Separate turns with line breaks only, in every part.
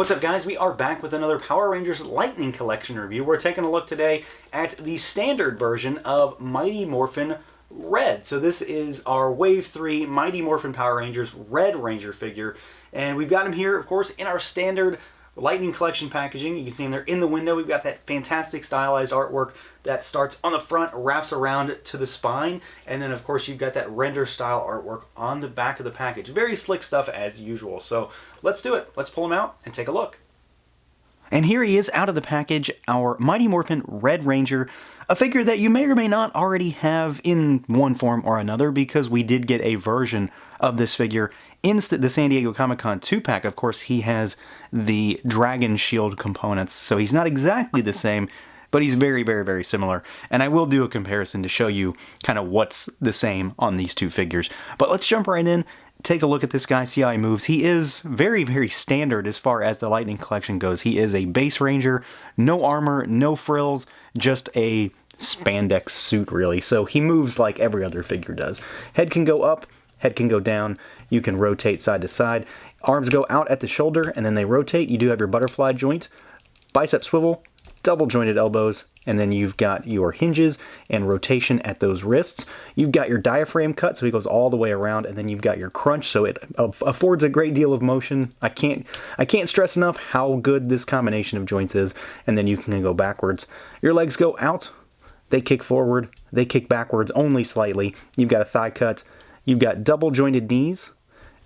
What's up, guys? We are back with another Power Rangers Lightning Collection review. We're taking a look today at the standard version of Mighty Morphin Red. So this is our Wave 3 Mighty Morphin Power Rangers Red Ranger figure. And we've got him here, of course, in our standard Lightning Collection packaging. You can see him there in the window. We've got that fantastic stylized artwork that starts on the front, wraps around to the spine, and then of course you've got that render style artwork on the back of the package. Very slick stuff as usual. So let's do it. Let's pull him out and take a look. And here he is out of the package, our Mighty Morphin Red Ranger, a figure that you may or may not already have in one form or another, because we did get a version of this figure in the San Diego Comic-Con 2-pack. Of course, he has the Dragon Shield components, so he's not exactly the same, but he's very, very, very similar. And I will do a comparison to show you kind of what's the same on these two figures. But let's jump right in. Take a look at this guy, see how he moves. He is very, very standard as far as the Lightning Collection goes. He is a base Ranger, no armor, no frills, just a spandex suit, really. So he moves like every other figure does. Head can go up, head can go down. You can rotate side to side. Arms go out at the shoulder, and then they rotate. You do have your butterfly joint, bicep swivel, double jointed elbows, and then you've got your hinges and rotation at those wrists. You've got your diaphragm cut, so he goes all the way around, and then you've got your crunch, so it affords a great deal of motion. I can't stress enough how good this combination of joints is. And then you can go backwards. Your legs go out, they kick forward, they kick backwards only slightly. You've got a thigh cut, you've got double jointed knees,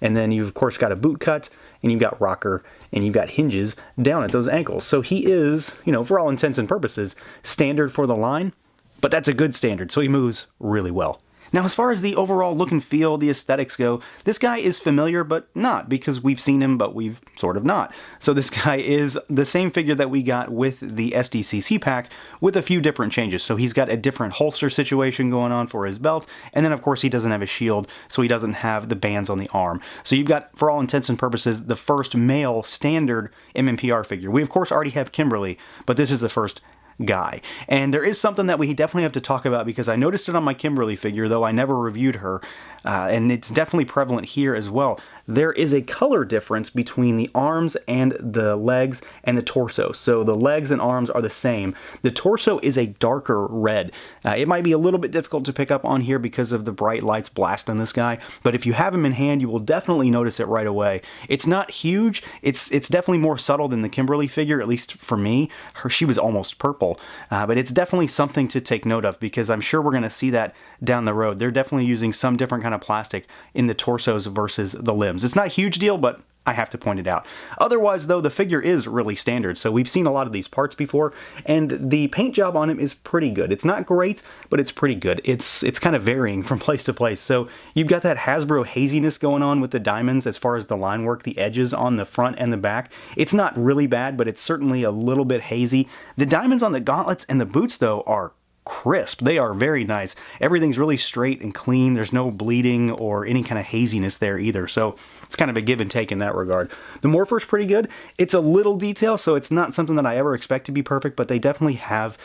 and then you've of course got a boot cut, and you've got rocker, and you've got hinges down at those ankles. So he is, for all intents and purposes, standard for the line, but that's a good standard, so he moves really well. Now, as far as the overall look and feel, the aesthetics go, this guy is familiar, but not, because we've seen him, but we've sort of not. So this guy is the same figure that we got with the SDCC pack, with a few different changes. So he's got a different holster situation going on for his belt, and then of course he doesn't have a shield, so he doesn't have the bands on the arm. So you've got, for all intents and purposes, the first male standard MMPR figure. We of course already have Kimberly, but this is the first guy. And there is something that we definitely have to talk about, because I noticed it on my Kimberly figure, though I never reviewed her, and it's definitely prevalent here as well. There is a color difference between the arms and the legs and the torso. So the legs and arms are the same. The torso is a darker red. It might be a little bit difficult to pick up on here because of the bright lights blasting this guy, but if you have him in hand, you will definitely notice it right away. It's not huge. It's definitely more subtle than the Kimberly figure, at least for me. She was almost purple, but it's definitely something to take note of, because I'm sure we're going to see that down the road. They're definitely using some different kind of plastic in the torsos versus the limbs. It's not a huge deal, but I have to point it out. Otherwise, though, the figure is really standard. So we've seen a lot of these parts before, and the paint job on him is pretty good. It's not great, but it's pretty good. It's kind of varying from place to place. So you've got that Hasbro haziness going on with the diamonds as far as the line work, the edges on the front and the back. It's not really bad, but it's certainly a little bit hazy. The diamonds on the gauntlets and the boots, though, are crisp. They are very nice. Everything's really straight and clean. There's no bleeding or any kind of haziness there either. So it's kind of a give and take in that regard. The Morpher's pretty good. It's a little detail, so it's not something that I ever expect to be perfect, but they definitely have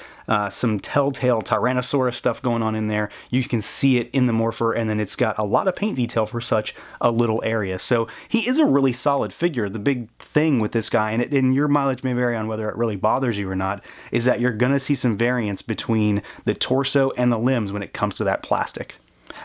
some telltale Tyrannosaurus stuff going on in there. You can see it in the Morpher, and then it's got a lot of paint detail for such a little area. So he is a really solid figure. The big thing with this guy, and your mileage may vary on whether it really bothers you or not, is that you're going to see some variance between the torso and the limbs when it comes to that plastic.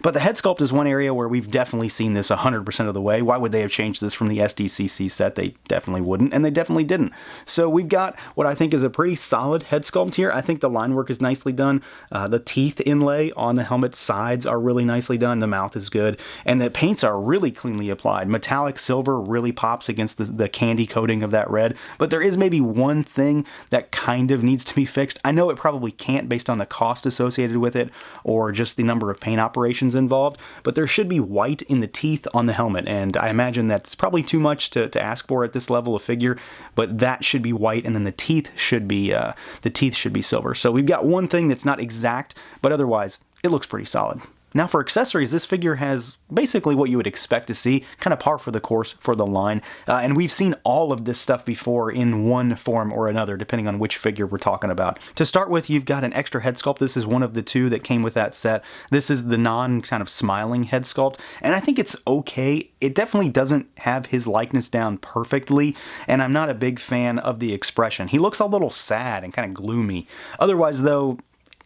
But the head sculpt is one area where we've definitely seen this 100% of the way. Why would they have changed this from the SDCC set? They definitely wouldn't, and they definitely didn't. So we've got what I think is a pretty solid head sculpt here. I think the line work is nicely done. The teeth inlay on the helmet sides are really nicely done. The mouth is good, and the paints are really cleanly applied. Metallic silver really pops against the candy coating of that red, but there is maybe one thing that kind of needs to be fixed. I know it probably can't based on the cost associated with it or just the number of paint operations involved, but there should be white in the teeth on the helmet, and I imagine that's probably too much to ask for at this level of figure, but that should be white, and then the teeth should be silver. So we've got one thing that's not exact, but otherwise it looks pretty solid. Now for accessories, this figure has basically what you would expect to see, kind of par for the course for the line. And we've seen all of this stuff before in one form or another, depending on which figure we're talking about. To start with, you've got an extra head sculpt. This is one of the two that came with that set. This is the non-kind of smiling head sculpt, and I think it's okay. It definitely doesn't have his likeness down perfectly, and I'm not a big fan of the expression. He looks a little sad and kind of gloomy. Otherwise, though,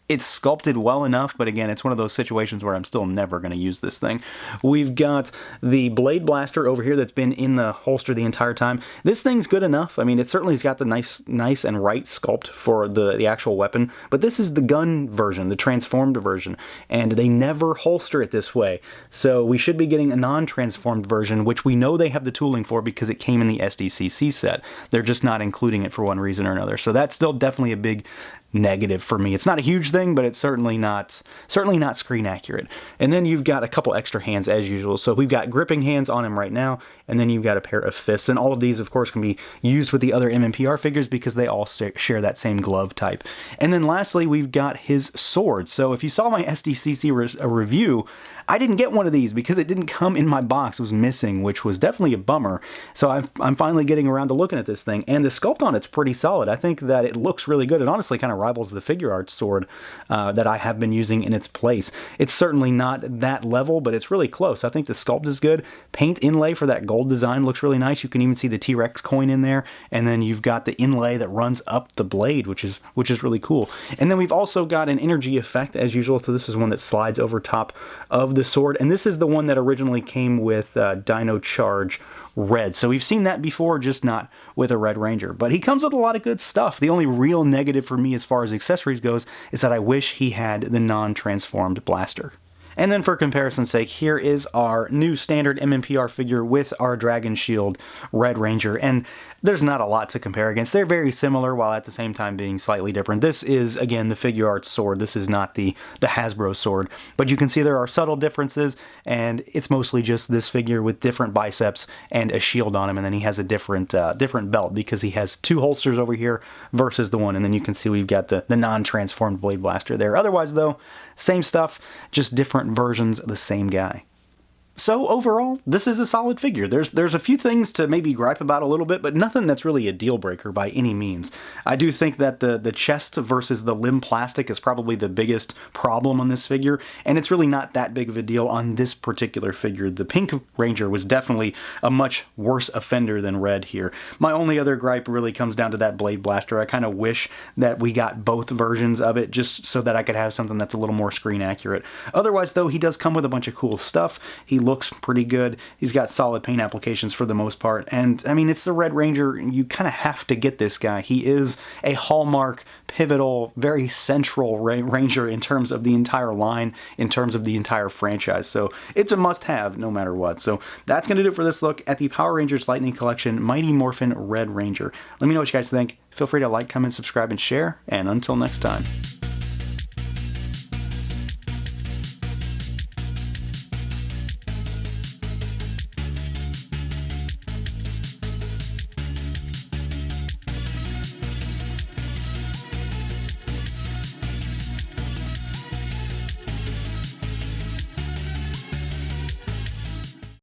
it's sculpted well enough, but again, it's one of those situations where I'm still never going to use this thing. We've got the blade blaster over here that's been in the holster the entire time. This thing's good enough. I mean, it certainly has got the nice and right sculpt for the actual weapon, but this is the gun version, the transformed version, and they never holster it this way. So we should be getting a non-transformed version, which we know they have the tooling for because it came in the SDCC set. They're just not including it for one reason or another. So that's still definitely a big negative for me. It's not a huge thing, but it's certainly not screen accurate. And then you've got a couple extra hands as usual. So we've got gripping hands on him right now, and then you've got a pair of fists. And all of these, of course, can be used with the other MMPR figures because they all share that same glove type. And then lastly, we've got his sword. So if you saw my SDCC review, I didn't get one of these because it didn't come in my box. It was missing, which was definitely a bummer. So I'm finally getting around to looking at this thing, and the sculpt on it's pretty solid. I think that it looks really good. It honestly kind of rivals the figure art sword that I have been using in its place. It's certainly not that level, but it's really close. I think the sculpt is good. Paint inlay for that gold design looks really nice. You can even see the T-Rex coin in there, and then you've got the inlay that runs up the blade, which is really cool. And then we've also got an energy effect as usual. So this is one that slides over top of the sword, and this is the one that originally came with Dino Charge Red. So we've seen that before, just not with a Red Ranger. But he comes with a lot of good stuff. The only real negative for me as far as accessories goes is that I wish he had the non-transformed blaster. And then for comparison's sake, here is our new standard MMPR figure with our Dragon Shield Red Ranger. And there's not a lot to compare against. They're very similar while at the same time being slightly different. This is, again, the figure art sword. This is not the Hasbro sword. But you can see there are subtle differences, and it's mostly just this figure with different biceps and a shield on him, and then he has a different belt because he has two holsters over here versus the one. And then you can see we've got the non-transformed blade blaster there. Otherwise, though, same stuff, just different versions of the same guy. So overall, this is a solid figure. There's a few things to maybe gripe about a little bit, but nothing that's really a deal breaker by any means. I do think that the chest versus the limb plastic is probably the biggest problem on this figure, and it's really not that big of a deal on this particular figure. The Pink Ranger was definitely a much worse offender than Red here. My only other gripe really comes down to that blade blaster. I kind of wish that we got both versions of it just so that I could have something that's a little more screen accurate. Otherwise, though, he does come with a bunch of cool stuff. He looks pretty good. He's got solid paint applications for the most part. And I mean, it's the Red Ranger. You kind of have to get this guy. He is a hallmark, pivotal, very central Ranger in terms of the entire line, in terms of the entire franchise. So it's a must-have no matter what. So that's going to do it for this look at the Power Rangers Lightning Collection Mighty Morphin Red Ranger. Let me know what you guys think. Feel free to like, comment, subscribe, and share. And until next time.